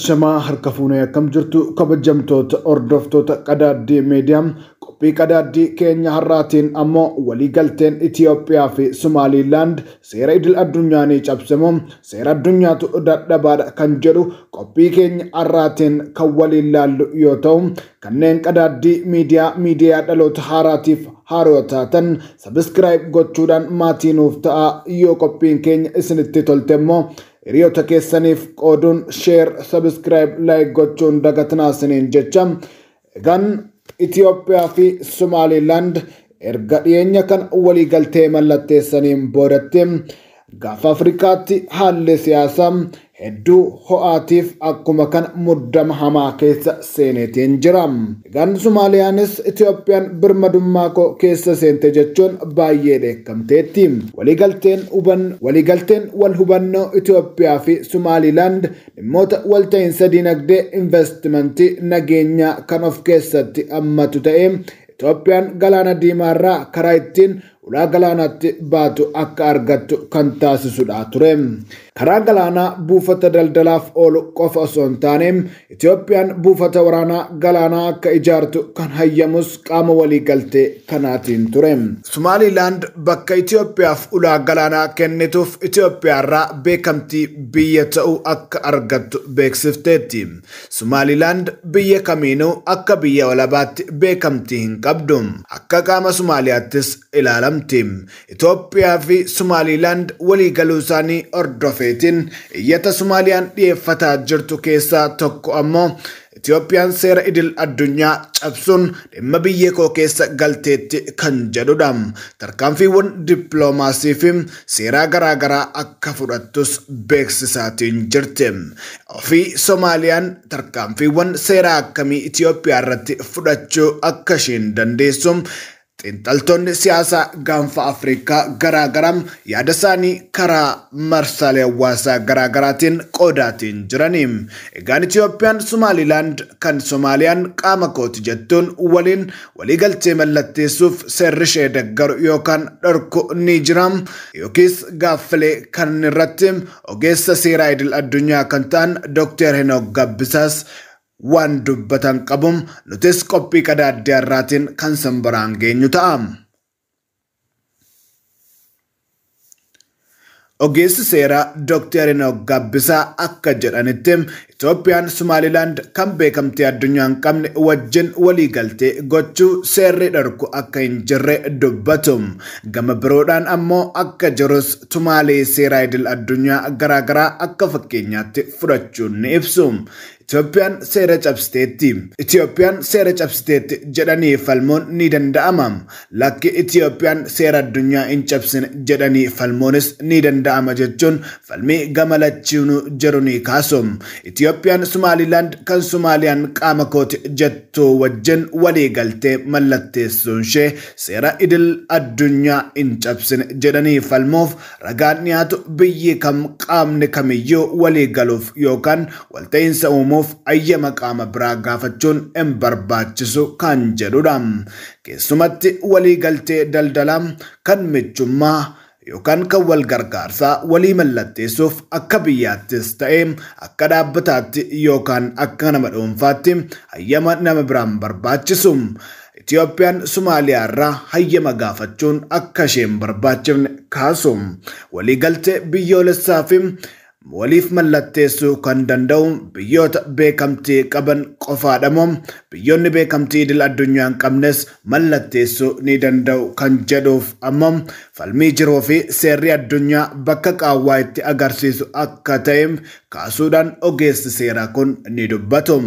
Ashamaa harka fuunee akkam jirtu kabajamtoota hordoftoota Qadaaddii Miidiyaa qophii Qadaaddii keenya har'aatiin ammoo waliigalteen Itoophiyaa fi Somaliland seera idil addunyaanii cabsamu seera addunyaatu dadhabaadha kan jedhu qophii keenya har'aatiin kan waliin ilaallu yoo ta'u kanneen Qadaaddii Miidiyaa dhaloota haaraatiif haaroo taatan subscribe gochuudhaan maatii nuuf ta'a yoo qophiin keenya isinitti tolte immoo Hiriyoota keessaniif qooduun share subscribe like gochuun dagatinaa isiniin jecha egaan Itoophiyaa fi Somaliland erga dhiyeenya kan waliigaltee mallatteessaniin boodatti gaafa Afrikaatti haalli siyaasaa hedduu ho'aatiif akkuma kan muddama hamaa keessa seeneetiin jira. Egaan Somaaliyaanis Itoophiyaan birmadummaa koo keessa seente jechuun baay'ee dheekkamteetti. Waliigalteen wal hubannoo Itoophiyaa fi Somaliland dhimmoota walta'iinsa dinagdee investimentii nageenyaa kan of keessatti hammatu ta'e Itoophiyaan galaana diimaarraa karaa ittiin ulaa galaanaatti baatu akka argattu kan taasisudha ture. Karaa galaanaa buufata daldalaaf oolu qofa osoo hin taane Itoophiyaan buufata waraanaa galaanaa akka ijaartu kan hayyamus qaama waliigaltee kanaatiin ture. Somaliland bakka Itoophiyaaf ulaa galaanaa kennituuf Itoophiyaarraa beekamtii biyya ta'uu akka argattu beeksifteetti. Somaliland biyya kamiinuu akka biyya walabaatti beekamtii hin qabdu. Akka qaama Somaaliyaattis ilaalamti. Itoophiyaa fi Somaliland waliigaluu isaanii hordofeetiin iyyata Somaaliyaan dhiyeeffataa jirtu keessaa tokko ammoo Itoophiyaan seera idil addunyaa cabsuun dhimma biyya koo keessa galteetti kan jedhudha. Tarkaanfiiwwan dippiloomaasii fi seeraa garaagaraa akka fudhattus beeksisaatiin jirti. Ofii Somaaliyaan tarkaanfiiwwan seeraa akkamii Itoophiyaa irratti fudhachuu akka isheen dandeessu xiinxaltoonni siyaasaa gaanfa Afrikaa garaagaraa yaada isaanii karaa marsaalee hawaasaa garaagaraatiin qoodaatiin jirani. Egaan Itoophiyaan Somaliland kan Soomaaliyaan qaama kooti jettuun waliin waliigaltee mallatteessuuf seerri ishee deeggaru yookaan dhorku ni jira yookiis gaaffilee kan irratti ogeessa seeraa idil addunyaa kan ta'an Dr. Henook Gabbisaas waan dubbatan qabum nutis qophii Qadaaddii irraatiin kan sanbaraan geenyu ta'a. Ogeessi seeraa Dr. Henook Gabbisaa akka jedhanitti Itoophiyaan Somaliland kan beekamtii addunyaa hin qabne wajjin waliigaltee gochuu seerri dhorku akka hin jirre dubbatu. Gama biroodhaan ammoo akka jirus tumaalee seeraa idil addunyaa garaagaraa akka fakkeenyaatti fudhachuun ni ibsu. Itoophiyaan seera cabsiteetti jedhanii falmuun ni danda'ama. Lakki Itoophiyaan seera addunyaa hin cabsine jedhanii falmuunis ni danda'ama jechuun falmii gama lachuunuu jiru ni kaasu. Itoophiyaan Somaliland kan Soomaaliyaan qaama kooti jettu wajjin waliigaltee mallatteessuun ishee seera idil addunyaa hin cabsine jedhanii falmuuf ragaan dhiyaatu biyyi kam qaamni kamiyyuu waliigaluuf yookaan walta'iinsa uumuuf ayyama qaama biraa gaafachuun hin barbaachisu kan jedhudha. Keessumatti waliigaltee daldalaa kan michummaa yookaan kan wal gargaarsaa walii mallatteessuuf akka biyyaattis ta'e akka dhaabbataatti yookaan akka nama dhuunfaatti hayyama nama biraan barbaachisu. Itoophiyaan Somaaliyaa irraa hayyama gaafachuun akka isheen barbaachifne kaasu. Waliigaltee biyyoolessaa fi waliif mallatteessuu kan danda'u biyyoota beekamtii qaban qofaadha moo biyyoonni beekamtii idil addunyaa hin qabnes mallatteessuu ni danda'u kan jedhuuf ammoo falmii jiruu fi seerri addunyaa bakka qaawwaa itti agarsiisu akka ta'e kaasuudhaan ogeessi seeraa kun ni dubbatu.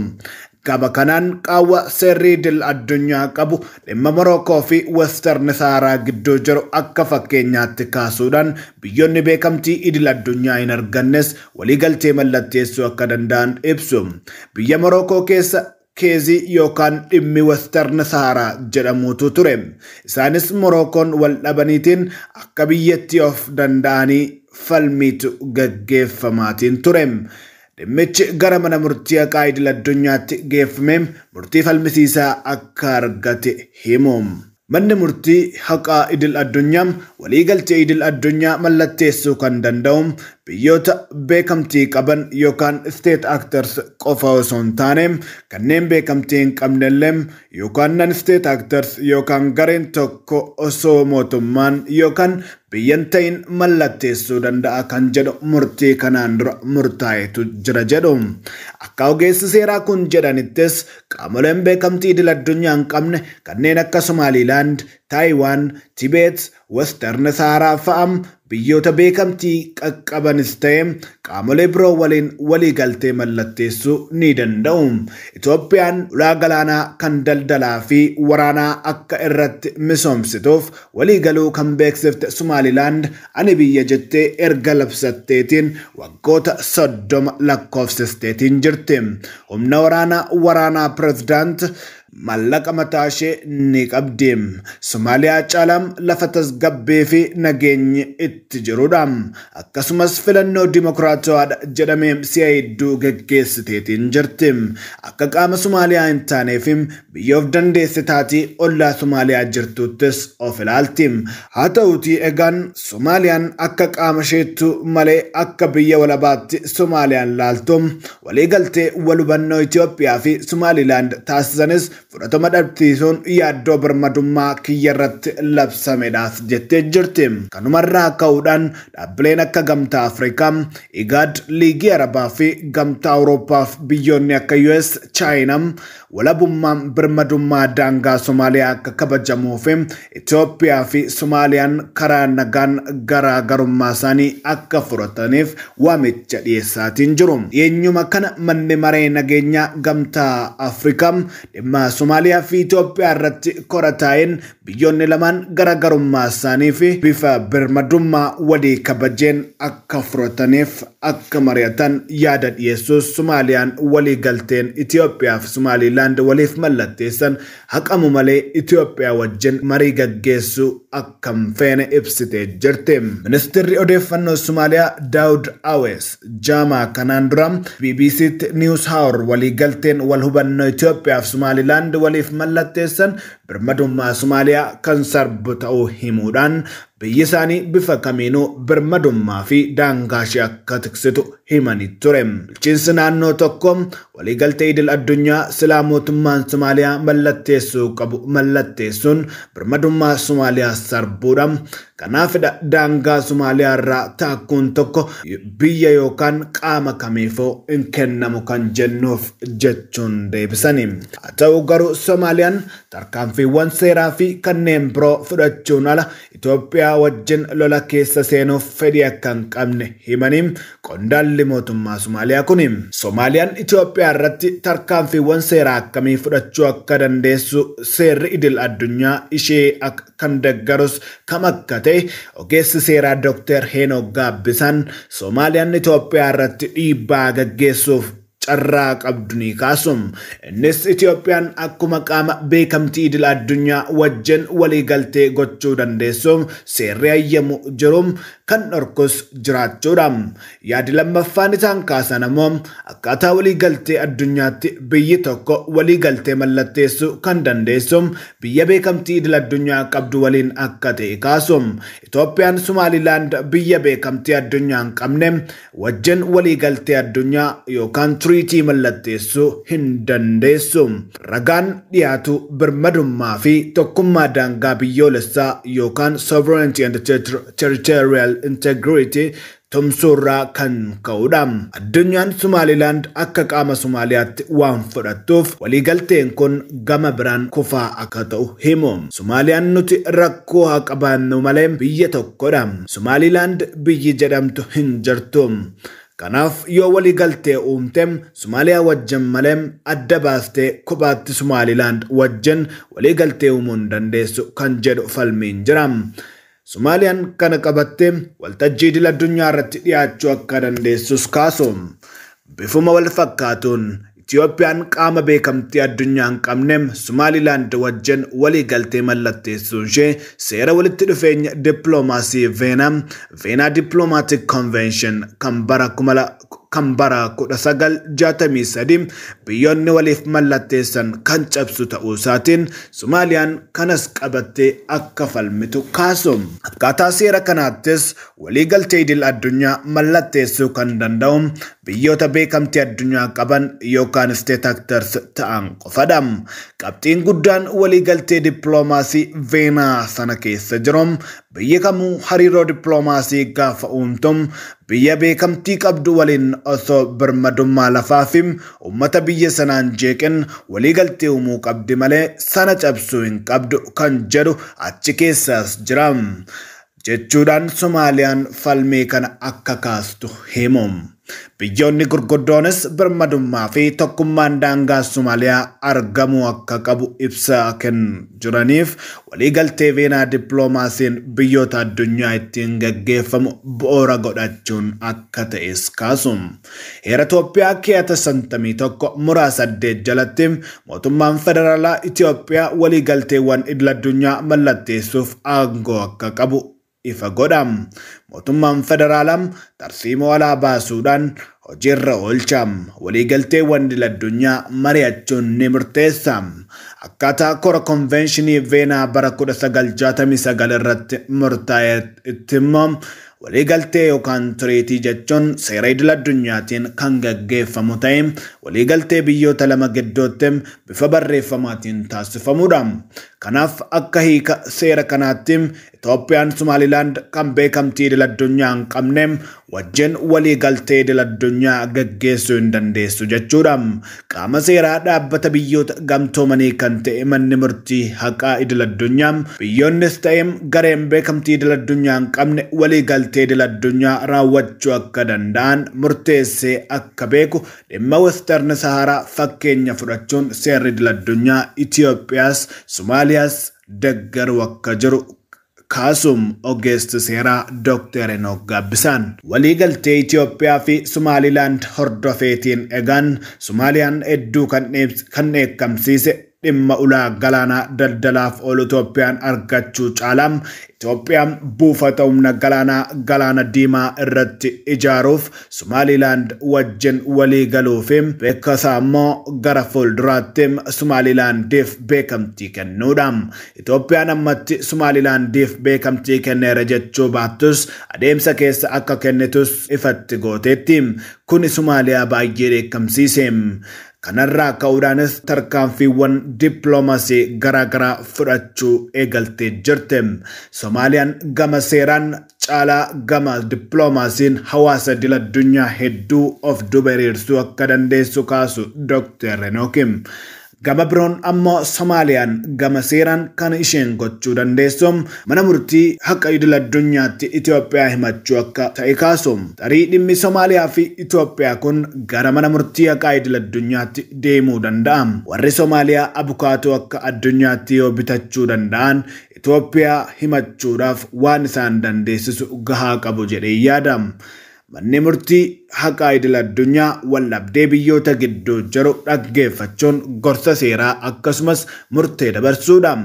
Gama kanaan qaawwa seerri idil addunyaa qabu dhimma Morookoo fi Western Sahaaraa gidduu jiru akka fakkeenyaatti kaasuudhaan biyyoonni beekamtii idil addunyaa hin argannes waliigaltee mallatteessuu akka danda'an ibsu. Biyya Morookoo keessa keezii yookaan dhimmi Western Sahaaraa jedhamutu ture. Isaanis Morookoon wal dhabaniitiin akka biyyatti of danda'anii falmiitu gaggeeffamaatiin ture. Dhimmichi gara mana murtii haqaa idil addunyaatti geeffamee murtii falmisiisaa akka argate himu. Manni murtii haqaa idil addunyaa waliigaltee idil addunyaa mallatteessuu kan danda'u biyyoota beekamtii qaban yookaan state actors qofa osoo hin taane kanneen beekamtii hin qabnellee yookaan non state actors yookaan gareen tokko osoo mootummaan yookaan biyyan ta'in mallatteessuu danda'a kan jedhu murtii kanaan dura murtaa'etu jira jedhu. Akka ogeessi seeraa kun jedhanittis qaamoleen beekamtii idil addunyaa hin qabne kanneen akka Somaliland, Taiwan, Tibet, Western Sahara fa'am biyyoota beekamtii qaqqabanis ta'e qaamolee biroo waliin waliigaltee mallatteessuu ni danda'u. Itoophiyaan ulaa galaanaa kan daldalaa fi waraanaa akka irratti misoomsituuf waliigaluu kan beeksifte Somaliland ani biyya jettee erga labsatteetiin waggoota 30 lakkoofsisteetiin jirti. Humna waraanaa pirezidaant mallaqa mataa ishee ni qabdi. Somaaliyaa caalam lafa tasgabbee fi nageenyi itti jirudha. Akkasumas filannoo dimokiraatawaadha jedhamee si'a hedduu geggeessiteetiin jirti. Akka qaama Somaaliyaa hin taaneef biyya of dandeesse taatii ollaa Somaaliyaa jirtuttis of ilaalti. Haa ta'uutii egaan Somaaliyaan akka qaama isheettu malee akka biyya walabaatti Somaaliyaan laaltu waliigaltee walhubannoo Itoophiyaa fi Somaliland taasisanis fudhatama dhabsiisuun yaaddoo birmadummaa kiyyarratti labsameedhaaf jettee jirti. Kanumarraa ka'uudhaan dhaabbileen akka Gamtaa Afrikaa, IGAD, Liigii Arabaa fi Gamtaa Awuroopaaf biyyoonni akka US, China walabummaan birmadummaa daangaa Somaaliyaa akka kabajamuu fi Itoophiyaa fi Somaaliyaan karaa nagaan garaagarummaa isaanii akka furataniif waamicha dhiyeessaatiin jiru. Dhiyeenyuma kana manni maree nageenyaa Gamtaa Afrikaa dhimma Somaaliyaa fi Itoophiyaa irratti korataa'een biyyoonni lamaan garaagarummaa isaanii fi bifa birmadummaa walii kabajeen akka furataniif akka mari'atan yaada dhiyeessuus Somaaliyaan walii galteen Itoophiyaa fi Somaliland waliif mallatteessan haqamu malee Itoophiyaa wajjin marii gaggeessuu akka hin feene ibsitee jirti. Ministeerri odeeffannoo Somaaliyaa Daawud Awees jaamaa kanaan dura BBC'tti News Hour walii galteen wal hubannoo Itoophiyaa fi Somaliland waliif mallatteessan birmadummaa Somaaliyaa kan sarbu ta'uu himuudhaan biyyi isaanii bifa kamiinuu birmadummaa fi daangaa ishee akka tiksitu himanii ture. Bulchiinsi naannoo tokko waliigaltee idil addunyaa silaa mootummaan Somaaliyaa mallatteessuu qabu mallatteessuun birmadummaa Somaaliyaa sarbuudha. Kanaafidha daangaa Somaaliyaa irraa taakkuun tokko biyya yookaan qaama kamiifuu hin kennamu kan jennuuf jechuun deebisanii. Haa ta'u garuu Somaaliyaan tarkaanfiiwwan seeraa fi kanneen biroo fudhachuun ala Itoophiyaa wajjin lola keessa seenuuf fedhii akka hin qabne himanii qondaalli mootummaa Somaaliyaa kuni. Somaaliyaan Itoophiyaa irratti tarkaanfiiwwan seeraa akkamii fudhachuu akka dandeessu seerri idil addunyaa ishee kan deeggarus kam akka ta'e ogeessi seeraa Dr. Henook Gaabbisaan Somaaliyaan Itoophiyaa irratti dhiibbaa gaggeessuuf carraa qabdu ni kaasum. Innis Itoophiyaan akkuma qaama beekamtii idil addunyaa wajjin waliigaltee gochuu dandeessuun seerri ayyamu jiruun kan dhorkus jiraachuudha. Yaadi lammaffaan isaan kaasan ammoo akkaataa waliigaltee addunyaatti biyyi tokko waliigaltee mallatteessuu kan dandeessuun biyya beekamtii idil addunyaa qabdu waliin akka ta'e kaasum. Itoophiyaan Somaliland biyya beekamtii addunyaa hin qabne wajjin waliigaltee addunyaa yookaan treaty mallatteessuu hin dandeessu. Ragaan dhiyaatu birmadummaa fi tokkummaa daangaa biyyoolessaa yookaan sovereignty and territorial integrity tumsuurraa kan ka'uudha. Addunyaan Somaliland akka qaama Somaaliyaatti waan fudhattuuf waliigalteen kun gama biraan kufaa akka ta'u himu. Somaaliyaan nuti rakkoo haa qabaannu malee biyya tokkodha. Somaliland biyyi jedhamtu hin jirtu. Kanaaf yoo waliigaltee uumte Somaaliyaa wajjin malee adda baastee kophaatti Somaliland wajjin waliigaltee uumuu hin dandeessu kan jedhu falmiin jira. Somaaliyaan kana qabattee waltajjii idil addunyaa irratti dhiyaachuu akka dandeessus kaasu. Bifuma wal fakkaatuun Itoophiyaan qaama beekamtii addunyaa hin qabne Somaliland wajjin waliigaltee mallatteessuun ishee seera walitti dhufeenya dippiloomaasii Vienna Diplomatic Convention kan bara kan bara 1963 biyyoonni waliif mallatteessan kan cabsu ta'uu isaatiin Somaaliyaan kanas qabattee akka falmitu kaasu. Akkaataa seera kanaattis waliigaltee idil addunyaa mallatteessuu kan danda'u biyyoota beekamtii addunyaa qaban yookaan state actors ta'an qofadha. Qabxiin guddaan waliigaltee dippiloomaasii Veenaa sana keessa jiru biyya kamuu hariiroo dippiloomaasii gaafa uumtum biyya beekamtii qabdu waliin osoo birmadummaa lafaa fi uummata biyya sanaan jeeqin waliigaltee uumuu qabdi malee sana cabsuu hin qabdu kan jedhu achi keessaas jira jechuudhaan Somaaliyaan falmii kana akka kaastu himu. Biyyoonni gurguddoonis birmadummaa fi tokkummaan daangaa Somaaliyaa argamuu akka qabu ibsaa kan jiraniif waliigaltee Veenaa dippiloomaasiin biyyoota addunyaa ittiin gaggeeffamu bu'uura godhachuun akka ta'es kaasu. Heera Itoophiyaa keeyata 51 jalatti mootummaan federaalaa Itoophiyaa waliigalteewwan idil addunyaa mallatteessuuf aangoo akka qabu ifa godha. Mootummaan federaalaa tarsiimoo alaa baasuudhaan hojiirra oolcha. Waliigalteewwan idil addunyaa mari'achuun ni murteessa. Akkaataa kora konvenshinii Veenaa bara 1969 irratti murtaa'etti immoo waliigaltee yookaan tiriitii jechuun seera idil addunyaatiin kan gaggeeffamu ta'ee waliigaltee biyyoota lama gidduutti bifa barreeffamaatiin taasifamudha. Kanaaf akka hiika seera kanaatti Itoophiyaan Somaliland kan beekamtii idil addunyaa hin qabne wajjin waliigaltee idil addunyaa gaggeessuu hin dandeessu jechuudha. Qaama seeraa dhaabbata biyyoota gamtoomanii kan ta'e manni murtii haqaa idil addunyaa biyyoonnis ta'e gareen beekamtii idil addunyaa hin qabne waliigaltee idil addunyaa raawwachuu akka danda'an murteessee akka beeku dhimma Western Saharaa fakkeenya fudhachuun seerri idil addunyaa Itoophiyaas Somaaliyaas deeggaru akka jiru kaasum ogeessi seeraa Dr. Enoch Gabbisaan. Waliigaltee Itoophiyaa fi Somaliland hordofeetiin egaan Somaliyaan hedduu kan dheekkamsiise dhimma ulaa galaanaa daldalaaf oolu Itoophiyaan argachuu caalam Itoophiyaan buufata humna galaana diimaa irratti ijaaruuf Somaliland wajjin walii galuuf beekasaa immoo gara fuulduraatti Somalilandiif beekamtii kennuudha. Itoophiyaan ammatti Somalilandiif beekamtii kenneera jechuu baattus adeemsa keessa akka kennitus ifatti gooteetti. Kuni Somaaliyaa baay'ee dheekkamsiise. Kanarraa ka'uudhaanis tarkaanfiiwwan dippiloomaasii garaagaraa fudhachuu eegaltee jirte. Somaaliyaan gama seeraan caalaa gama dippiloomaasiin hawaasa idil addunyaa hedduu of duuba hiriirsuu akka dandeessu kaasu Dr. Enoch. Gama biroon ammoo Somaaliyaan gama seeraan kan isheen gochuu dandeessu mana murtii haqa idil addunyaatti Itoophiyaa himachuu akka ta'e kaasu. Tarii dhimmi Somaaliyaa fi Itoophiyaa kun gara mana murtii haqa idil addunyaatti deemuu danda'a. Warri Somaaliyaa abukaatoo akka addunyaatti yoo bitachuu danda'an Itoophiyaa himachuudhaaf waan isaan dandeessisu gahaa qabu jedhee yaada. Manni murtii haqa idil addunyaa wallabdee biyyoota gidduu jiru dhaggeeffachuun gorsa seeraa akkasumas murtee dabarsuudha.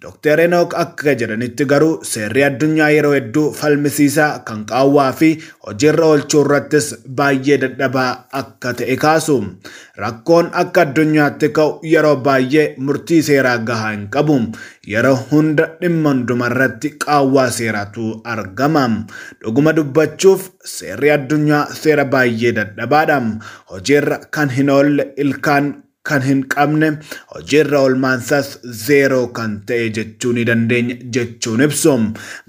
Dr. Enoch akka jedhanitti garuu seerri addunyaa yeroo hedduu falmisiisaa kan qaawwaa fi hojiirra oolchuu irrattis baay'ee dadhabaa akka ta'e kaasu. Rakkoon akka addunyaatti ka'u yeroo baay'ee murtii seeraa gahaa hin qabu. Yeroo hunda dhimma hundumarratti qaawwaa seeraatu argama. Dhuguma dubbachuuf seerri addunyaa seera baay'ee dadhabaadha. Hojiirra kan hin oolle ilkaan kan hin qabne hojiirra oolmaansaas zeeroo kan ta'e jechuu ni dandeenya jechuun ibsu.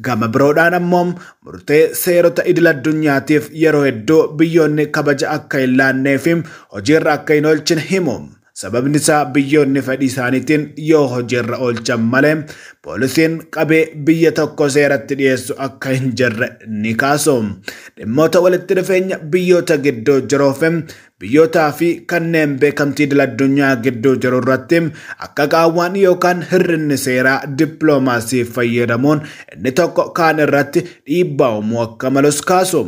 Gama biroodhaan ammoo murtee seerota idil addunyaatiif yeroo hedduu biyyoonni kabaja akka hin laanneef hojiirra akka hin oolchine himu. Sababni isaa biyyoonni fedhii isaaniitiin yoo hojiirra oolchan malee poolisiin qabee biyya tokko seeratti dhiyeessu akka hin jirre ni kaasu. Dhimmoota walitti dhufeenya biyyoota gidduu jiruuf biyyootaa fi kanneen beekamtii idil addunyaa gidduu jiru irratti akka qaawwaan yookaan hirrinni seeraa dippiloomaasii fayyadamuun inni tokko kaan irratti dhiibbaa uumuu akka malus kaasu.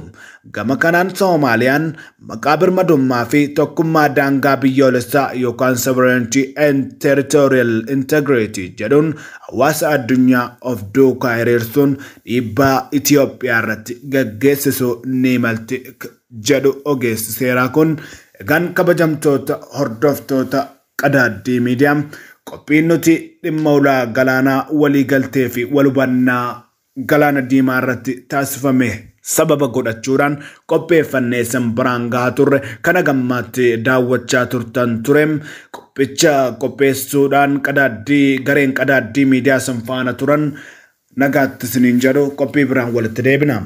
Gama kanaan Soomaaliyaan maqaa birmadummaa fi tokkummaa daangaa biyyoolessaa yookaan sovereignty and territorial integrity jedhuun hawaasa addunyaa of duukaa hiriirsuun dhiibbaa Itoophiyaa irratti gaggeessisu ni malti jedhu ogeessi seeraa kun. Egaan kabajamtoota hordoftoota Qadaaddii Miidiyaa qophiin nuti dhimma ulaa galaanaa waliigaltee fi walhubannaa galaana diimaa irratti taasifame sababa godhachuudhaan qopheeffannee biraan gahaa turre kana gammaatti daawwachaa turtan ture. Qophicha qopheessuudhaan gareen Qadaaddii Miidiyaa sanfaana turan nagaatti isiniin jedhu qophii biraan walitti deebina.